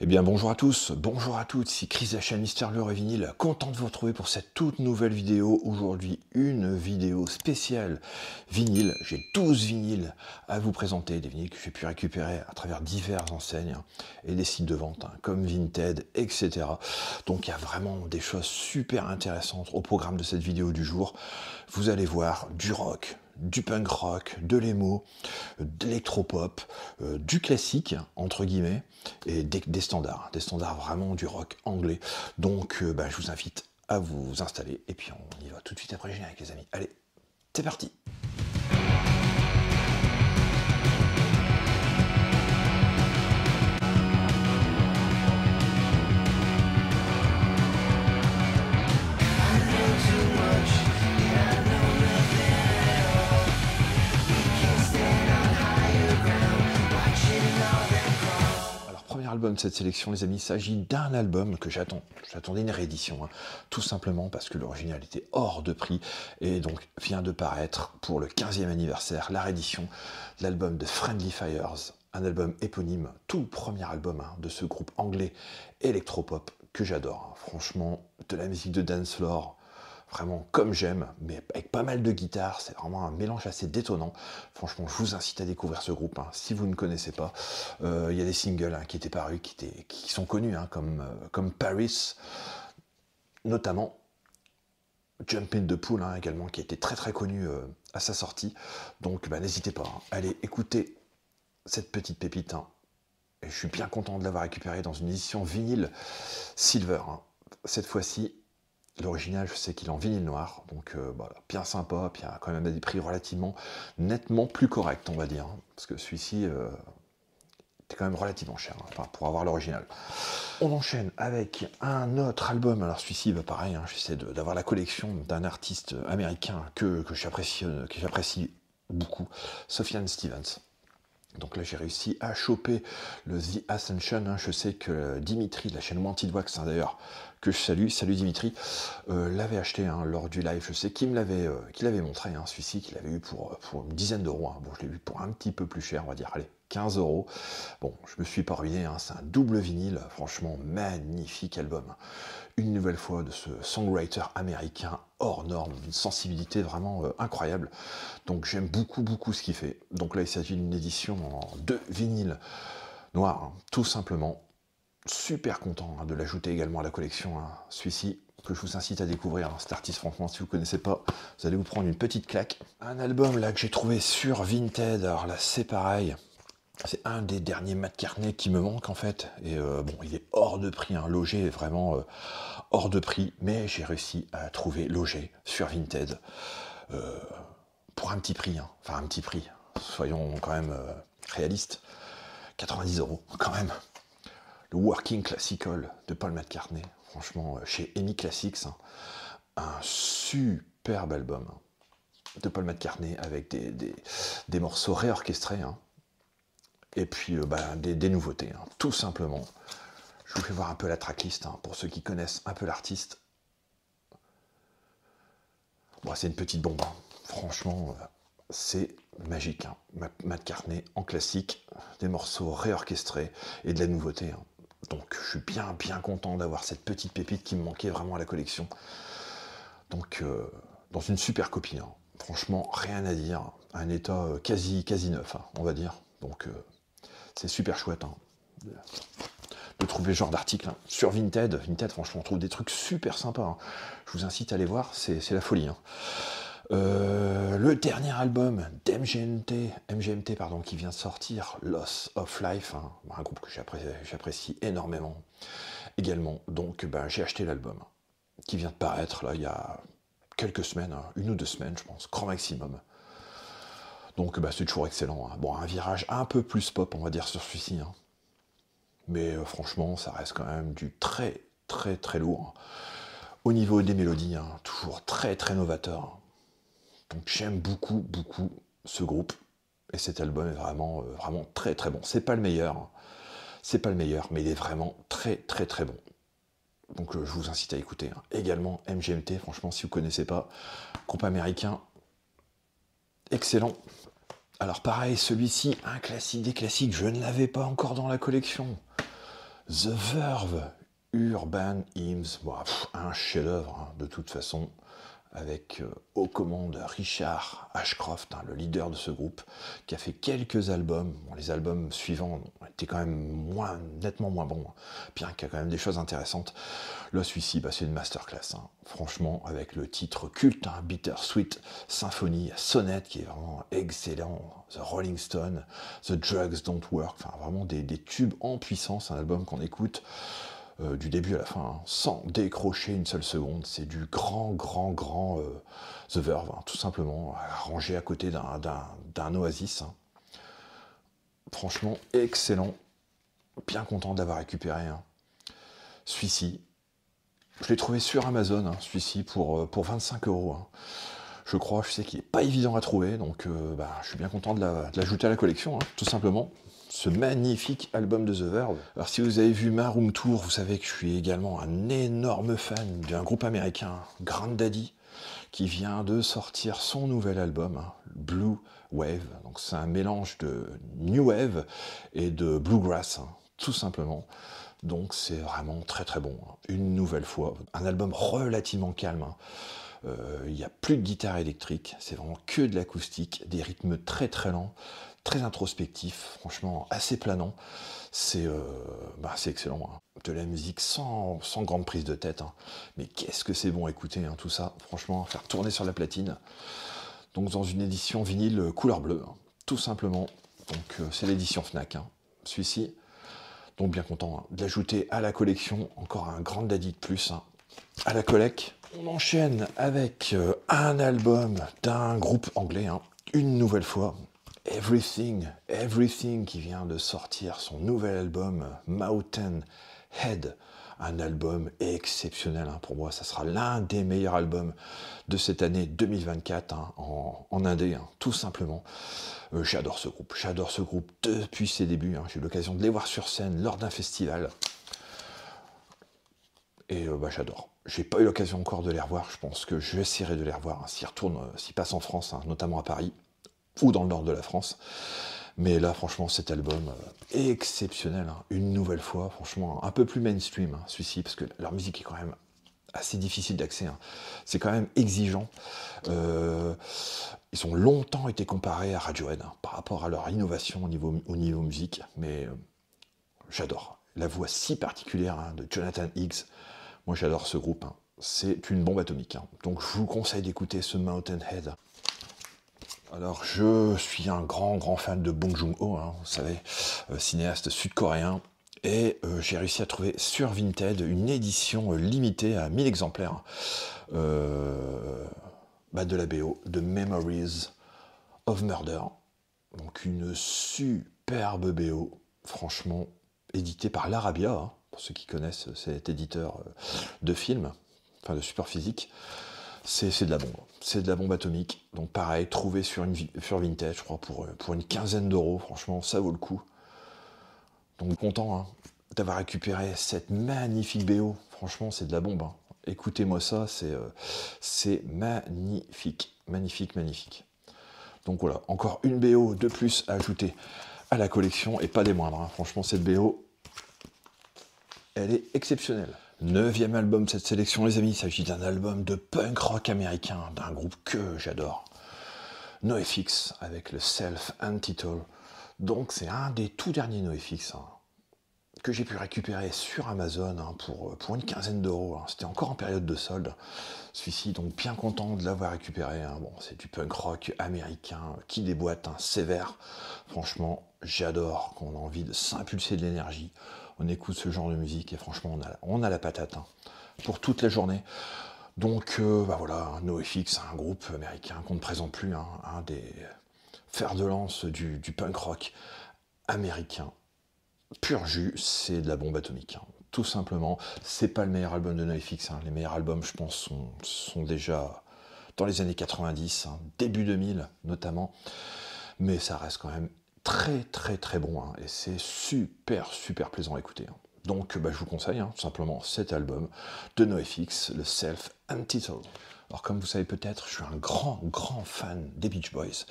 Eh bien bonjour à tous, bonjour à toutes, ici Chris de la chaîne Mister Lure et Vinyle, content de vous retrouver pour cette toute nouvelle vidéo. Aujourd'hui une vidéo spéciale vinyle, j'ai 12 vinyles à vous présenter, des vinyles que j'ai pu récupérer à travers diverses enseignes et des sites de vente comme Vinted, etc. Donc il y a vraiment des choses super intéressantes au programme de cette vidéo du jour. Vous allez voir du rock, du punk rock, de l'emo, de l'électropop, du classique, entre guillemets, et des standards vraiment du rock anglais. Donc je vous invite à vous installer, et puis on y va tout de suite après le générique les amis. Allez, c'est parti. Premier album de cette sélection, les amis, il s'agit d'un album que j'attendais une réédition, tout simplement parce que l'original était hors de prix, et donc vient de paraître pour le 15e anniversaire, la réédition de l'album de Friendly Fires, un album éponyme, tout premier album de ce groupe anglais électropop que j'adore, franchement, de la musique de dance floor, vraiment comme j'aime, mais avec pas mal de guitare, c'est vraiment un mélange assez détonnant. Franchement, je vous incite à découvrir ce groupe, si vous ne connaissez pas. Il y a des singles qui étaient parus, qui sont connus, comme Paris, notamment Jump in the Pool, également, qui a été très très connu à sa sortie. Donc n'hésitez pas, allez écouter cette petite pépite. Et je suis bien content de l'avoir récupérée dans une édition vinyle silver. Cette fois-ci, l'original, je sais qu'il est en vinyle noir, donc voilà, bien sympa, puis il y a quand même des prix relativement nettement plus corrects, on va dire, parce que celui-ci était quand même relativement cher, pour avoir l'original. On enchaîne avec un autre album, alors celui-ci, pareil, j'essaie d'avoir la collection d'un artiste américain que j'apprécie beaucoup, Sufjan Stevens. Donc là, j'ai réussi à choper le The Ascension. Je sais que Dimitri de la chaîne Wanted Wax, d'ailleurs, que je salue, salut Dimitri, l'avait acheté lors du live. Je sais qu'il l'avait montré, celui-ci, qu'il avait eu pour une dizaine d'euros. Bon, je l'ai eu pour un petit peu plus cher, on va dire, allez, 15 euros. Bon, je me suis pas ruiné, c'est un double vinyle, franchement, magnifique album. Une nouvelle fois de ce songwriter américain hors norme, une sensibilité vraiment incroyable. Donc j'aime beaucoup ce qu'il fait. Donc là, il s'agit d'une édition en 2 vinyles noirs, tout simplement. Super content de l'ajouter également à la collection, celui-ci que je vous incite à découvrir, cet artiste, franchement, si vous ne connaissez pas, vous allez vous prendre une petite claque. Un album là que j'ai trouvé sur Vinted, alors là c'est pareil, c'est un des derniers Matt Carney qui me manque en fait, et bon, il est hors de prix, Loger est vraiment hors de prix, mais j'ai réussi à trouver Loger sur Vinted, pour un petit prix, enfin un petit prix, soyons quand même réalistes, 90 euros quand même. Le Working Classical de Paul McCartney, franchement, chez EMI Classics, un superbe album de Paul McCartney avec des morceaux réorchestrés, et puis des nouveautés, tout simplement. Je vous fais voir un peu la tracklist, pour ceux qui connaissent un peu l'artiste. Bon, c'est une petite bombe, franchement, c'est magique. Matt Cartney en classique, des morceaux réorchestrés et de la nouveauté. Donc je suis bien content d'avoir cette petite pépite qui me manquait vraiment à la collection. Donc dans une super copie. Franchement, rien à dire. Un état quasi neuf, on va dire. Donc c'est super chouette de trouver ce genre d'article sur Vinted. Vinted, franchement, on trouve des trucs super sympas. Je vous incite à aller voir, c'est la folie. Le dernier album d'MGMT, pardon, qui vient de sortir, Loss of Life, un groupe que j'apprécie énormément également. Donc j'ai acheté l'album qui vient de paraître là il y a quelques semaines, 1 ou 2 semaines je pense, grand maximum. Donc c'est toujours excellent. Bon, un virage un peu plus pop, on va dire, sur celui-ci. Mais franchement, ça reste quand même du très lourd. Au niveau des mélodies, toujours très novateur. Donc j'aime beaucoup ce groupe. Et cet album est vraiment très bon. C'est pas le meilleur. Mais il est vraiment très bon. Donc je vous incite à écouter. Également MGMT, franchement, si vous ne connaissez pas, groupe américain, excellent. Alors pareil, celui-ci, un classique des classiques, je ne l'avais pas encore dans la collection. The Verve, Urban Hymns, bon, un chef-d'œuvre hein, de toute façon, avec aux commandes Richard Ashcroft, hein, le leader de ce groupe, qui a fait quelques albums. Bon, les albums suivants étaient quand même nettement moins bons, hein, bien qu'il y a quand même des choses intéressantes. Là, celui-ci, bah, c'est une masterclass. Hein. Franchement, avec le titre culte, hein, Bittersweet Symphony, Sonnet, qui est vraiment excellent, The Rolling Stone, The Drugs Don't Work, enfin vraiment des tubes en puissance, un album qu'on écoute du début à la fin, hein, sans décrocher une seule seconde. C'est du grand The Verve, hein, tout simplement, rangé à côté d'un Oasis. Hein. Franchement, excellent. Bien content d'avoir récupéré hein. Celui-ci. Je l'ai trouvé sur Amazon, hein, celui-ci, pour 25 €. Hein. Je sais qu'il n'est pas évident à trouver, donc je suis bien content de l'ajouter à la collection, hein, tout simplement. Ce magnifique album de The Verve. Alors si vous avez vu ma room tour, vous savez que je suis également un énorme fan d'un groupe américain, Grandaddy, qui vient de sortir son nouvel album, hein, Blue Wave. Donc c'est un mélange de New Wave et de Bluegrass, hein, tout simplement. Donc c'est vraiment très bon. Hein. Une nouvelle fois, un album relativement calme. Hein. Il n'y a plus de guitare électrique, c'est vraiment que de l'acoustique, des rythmes très lents, très introspectifs, franchement assez planants. C'est excellent. Hein. De la musique sans grande prise de tête. Hein. Mais qu'est-ce que c'est bon à écouter, hein, tout ça. Franchement, faire tourner sur la platine. Donc dans une édition vinyle couleur bleue, hein, tout simplement. Donc c'est l'édition Fnac, hein, celui-ci. Donc bien content hein, de l'ajouter à la collection. Encore un Grandaddy de plus. Hein. À la collecte, on enchaîne avec un album d'un groupe anglais, hein, une nouvelle fois, Everything qui vient de sortir son nouvel album Mountain Head, un album exceptionnel hein, pour moi, ça sera l'un des meilleurs albums de cette année 2024 hein, en indé, hein, tout simplement. J'adore ce groupe depuis ses débuts, hein, j'ai eu l'occasion de les voir sur scène lors d'un festival. Et j'adore. J'ai pas eu l'occasion encore de les revoir. Je pense que j'essaierai de les revoir hein, s'ils passent en France, hein, notamment à Paris ou dans le nord de la France. Mais là, franchement, cet album est exceptionnel. Hein, une nouvelle fois, franchement, un peu plus mainstream, hein, celui-ci, parce que leur musique est quand même assez difficile d'accès. Hein. C'est quand même exigeant. Ils ont longtemps été comparés à Radiohead hein, par rapport à leur innovation au niveau musique. Mais j'adore. La voix si particulière hein, de Jonathan Higgs. Moi, j'adore ce groupe. Hein. C'est une bombe atomique. Hein. Donc, je vous conseille d'écouter ce Mountain Head. Alors, je suis un grand fan de Bong Joon-ho, hein, vous savez, cinéaste sud-coréen. Et j'ai réussi à trouver sur Vinted une édition limitée à 1000 exemplaires de la BO de Memories of Murder. Donc, une superbe BO, franchement, éditée par l'Arabia, hein, pour ceux qui connaissent cet éditeur de films, enfin de support physique. C'est de la bombe. C'est de la bombe atomique. Donc pareil, trouvé sur Vinted, je crois, pour une quinzaine d'euros. Franchement, ça vaut le coup. Donc content hein, d'avoir récupéré cette magnifique BO. Franchement, c'est de la bombe. Hein. Écoutez-moi ça, c'est magnifique. Magnifique. Donc voilà, encore une BO de plus à ajouter à la collection, et pas des moindres. Hein. Franchement, cette BO, elle est exceptionnelle. 9e album de cette sélection, les amis, il s'agit d'un album de punk rock américain, d'un groupe que j'adore. NoFX, avec le Self-Entitled. Donc c'est un des tout derniers NoFX hein, que j'ai pu récupérer sur Amazon hein, pour une quinzaine d'euros. Hein. C'était encore en période de solde. Celui-ci, donc bien content de l'avoir récupéré. Hein. Bon, c'est du punk rock américain qui déboîte, hein, sévère. Franchement, j'adore qu'on a envie de s'impulser de l'énergie. On écoute ce genre de musique et franchement, on a la patate hein, pour toute la journée. Donc voilà, NoFX, un groupe américain qu'on ne présente plus, hein, un des fers de lance du punk rock américain. Pur jus, c'est de la bombe atomique. Hein. Tout simplement, c'est pas le meilleur album de NoFX. Hein. Les meilleurs albums, je pense, sont déjà dans les années 90, hein, début 2000 notamment. Mais ça reste quand même très bon. Hein. Et c'est super plaisant à écouter. Hein. Donc je vous conseille hein, tout simplement cet album de NoFX, le Self-Entitled. Alors comme vous savez peut-être, je suis un grand fan des Beach Boys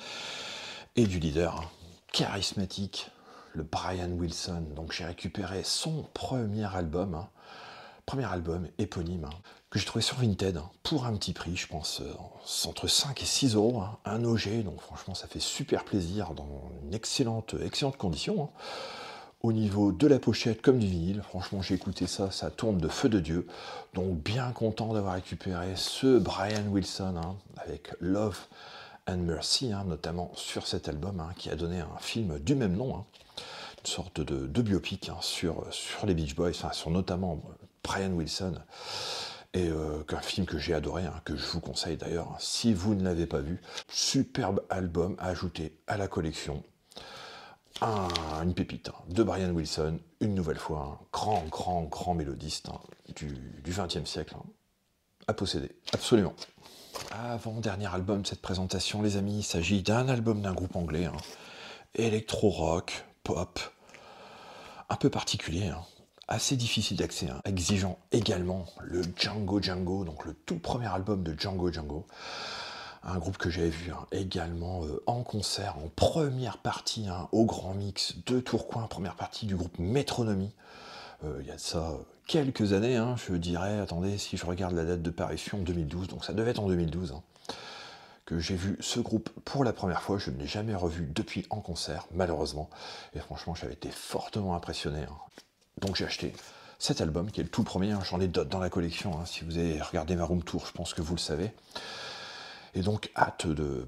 et du leader hein, charismatique, le Brian Wilson. Donc j'ai récupéré son premier album éponyme, que j'ai trouvé sur Vinted pour un petit prix, je pense entre 5 et 6 euros, un OG, donc franchement ça fait super plaisir dans une excellente condition. Au niveau de la pochette comme du vinyle, franchement j'ai écouté ça, ça tourne de feu de Dieu. Donc bien content d'avoir récupéré ce Brian Wilson avec Love and Mercy, notamment sur cet album qui a donné un film du même nom, une sorte de biopic sur les Beach Boys, sur notamment Brian Wilson, et un film que j'ai adoré, que je vous conseille d'ailleurs, si vous ne l'avez pas vu. Superbe album à ajouter à la collection. Une pépite de Brian Wilson, une nouvelle fois, un grand mélodiste du XXe siècle, à posséder, absolument. Avant-dernier album de cette présentation, les amis, il s'agit d'un album d'un groupe anglais, électro-rock, pop, un peu particulier, assez difficile d'accès, exigeant également, le Django Django, donc le tout premier album de Django Django. Un groupe que j'avais vu également en concert, en première partie, au Grand Mix de Tourcoing, première partie du groupe Métronomie. Il y a de ça quelques années, je dirais, attendez, si je regarde la date de parution, 2012, donc ça devait être en 2012, que j'ai vu ce groupe pour la première fois. Je ne l'ai jamais revu depuis en concert, malheureusement, et franchement j'avais été fortement impressionné. Donc j'ai acheté cet album, qui est le tout premier, j'en ai d'autres dans la collection, si vous avez regardé ma room tour, je pense que vous le savez. Et donc, hâte de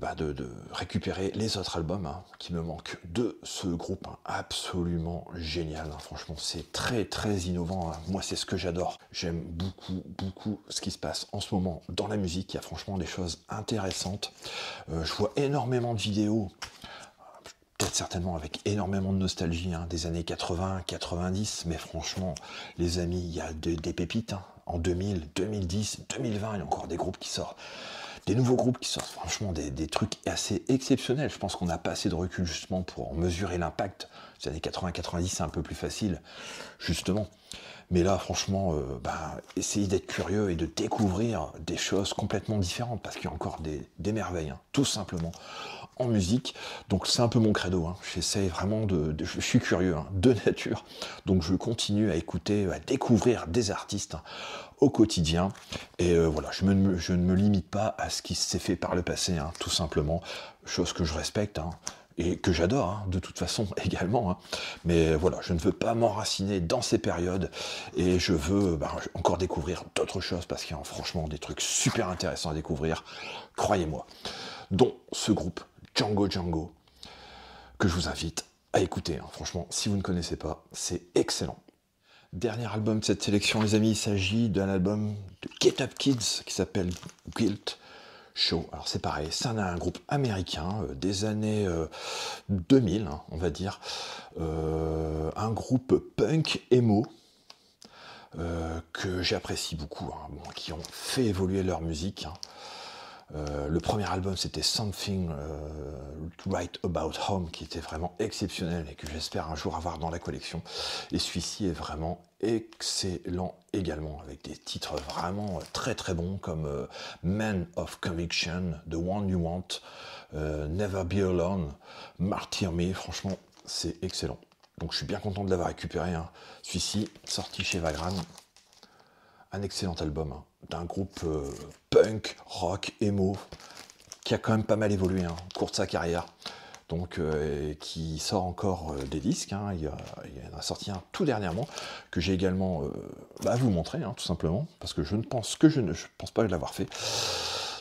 récupérer les autres albums qui me manquent de ce groupe absolument génial. Franchement, c'est très innovant. Moi, c'est ce que j'adore. J'aime beaucoup ce qui se passe en ce moment dans la musique. Il y a franchement des choses intéressantes. Je vois énormément de vidéos, peut-être certainement avec énormément de nostalgie, des années 80, 90. Mais franchement, les amis, il y a des pépites. En 2000, 2010, 2020, il y a encore des groupes qui sortent. Des nouveaux groupes qui sortent, franchement, des trucs assez exceptionnels. Je pense qu'on n'a pas assez de recul justement pour mesurer l'impact. Les années 80-90, c'est un peu plus facile, justement. Mais là, franchement, essayez d'être curieux et de découvrir des choses complètement différentes, parce qu'il y a encore des merveilles, tout simplement, en musique. Donc c'est un peu mon credo. J'essaie vraiment je suis curieux, de nature. Donc je continue à écouter, à découvrir des artistes au quotidien. Et voilà, je ne me limite pas à ce qui s'est fait par le passé, tout simplement. Chose que je respecte, et que j'adore, de toute façon, également. Mais voilà, je ne veux pas m'enraciner dans ces périodes, et je veux encore découvrir d'autres choses, parce qu'il y a franchement des trucs super intéressants à découvrir, croyez-moi. Dont ce groupe, Django Django, que je vous invite à écouter. Franchement, si vous ne connaissez pas, c'est excellent. Dernier album de cette sélection, les amis, il s'agit d'un album de Get Up Kids qui s'appelle Guilt Show. Alors c'est pareil, c'est un groupe américain des années 2000, on va dire. Un groupe punk emo que j'apprécie beaucoup, qui ont fait évoluer leur musique. Le premier album, c'était Something Right About Home, qui était vraiment exceptionnel et que j'espère un jour avoir dans la collection. Et celui-ci est vraiment excellent également, avec des titres vraiment très bons comme Man of Conviction, The One You Want, Never Be Alone, Martyr Me. Franchement, c'est excellent. Donc je suis bien content de l'avoir récupéré. Celui-ci, sorti chez Vagrant. Un excellent album d'un groupe punk, rock, emo, qui a quand même pas mal évolué au cours de sa carrière, donc qui sort encore des disques. Il y en a sorti un tout dernièrement, que j'ai également à vous montrer, tout simplement, parce que je pense pas l'avoir fait.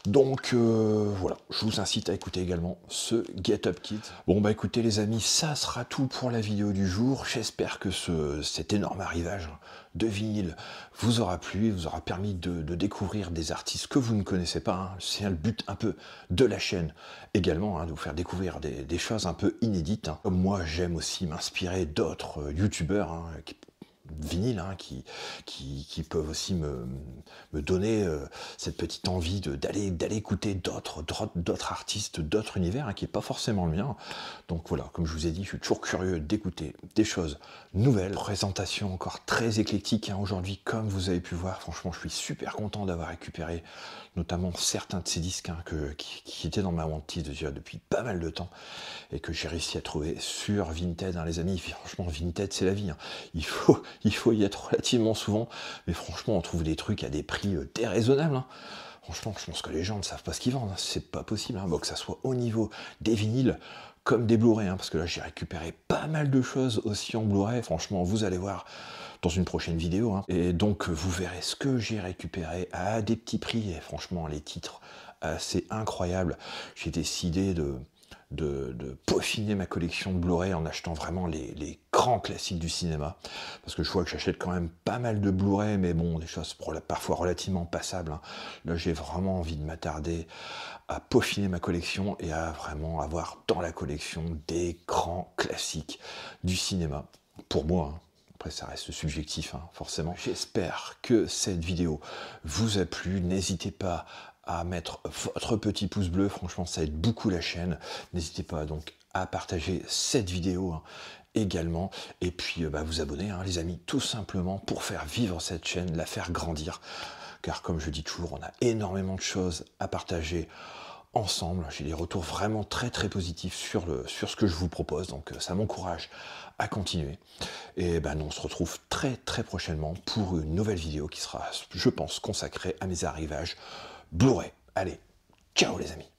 Donc voilà, je vous incite à écouter également ce Get Up Kids. Bon écoutez les amis, ça sera tout pour la vidéo du jour. J'espère que cet énorme arrivage de vinyle vous aura plu, vous aura permis de découvrir des artistes que vous ne connaissez pas. C'est le but un peu de la chaîne également, de vous faire découvrir des choses un peu inédites. Comme moi, j'aime aussi m'inspirer d'autres youtubeurs vinyle, hein, qui peuvent aussi me donner cette petite envie d'aller écouter d'autres artistes, d'autres univers, hein, qui n'est pas forcément le mien. Donc voilà, comme je vous ai dit, je suis toujours curieux d'écouter des choses nouvelles. Présentation encore très éclectique, hein, aujourd'hui, comme vous avez pu voir. Franchement, je suis super content d'avoir récupéré notamment certains de ces disques, hein, qui étaient dans ma wantlist déjà depuis pas mal de temps et que j'ai réussi à trouver sur Vinted, hein, les amis. Franchement, Vinted, c'est la vie, hein. Il faut y être relativement souvent, mais franchement, on trouve des trucs à des prix déraisonnables, hein. Franchement, je pense que les gens ne savent pas ce qu'ils vendent, hein. C'est pas possible, hein. Bon, que ça soit au niveau des vinyles comme des Blu-ray, hein, parce que là, j'ai récupéré pas mal de choses aussi en Blu-ray. Franchement, vous allez voir dans une prochaine vidéo, hein. Et donc, vous verrez ce que j'ai récupéré à des petits prix. Et franchement, les titres assez incroyables. J'ai décidé de peaufiner ma collection de Blu-ray en achetant vraiment les grands classiques du cinéma, parce que je vois que j'achète quand même pas mal de Blu-ray, mais bon, des choses parfois relativement passables, hein. Là, j'ai vraiment envie de m'attarder à peaufiner ma collection et à vraiment avoir dans la collection des grands classiques du cinéma, pour moi, hein. Après, ça reste subjectif, hein, forcément. J'espère que cette vidéo vous a plu. N'hésitez pas à mettre votre petit pouce bleu. Franchement, ça aide beaucoup la chaîne. N'hésitez pas donc à partager cette vidéo, hein, également. Et puis, vous abonner, hein, les amis, tout simplement pour faire vivre cette chaîne, la faire grandir. Car comme je dis toujours, on a énormément de choses à partager ensemble. J'ai des retours vraiment très positifs sur ce que je vous propose, donc ça m'encourage à continuer. Et nous on se retrouve très prochainement pour une nouvelle vidéo qui sera, je pense, consacrée à mes arrivages Blu-ray. Allez, ciao les amis.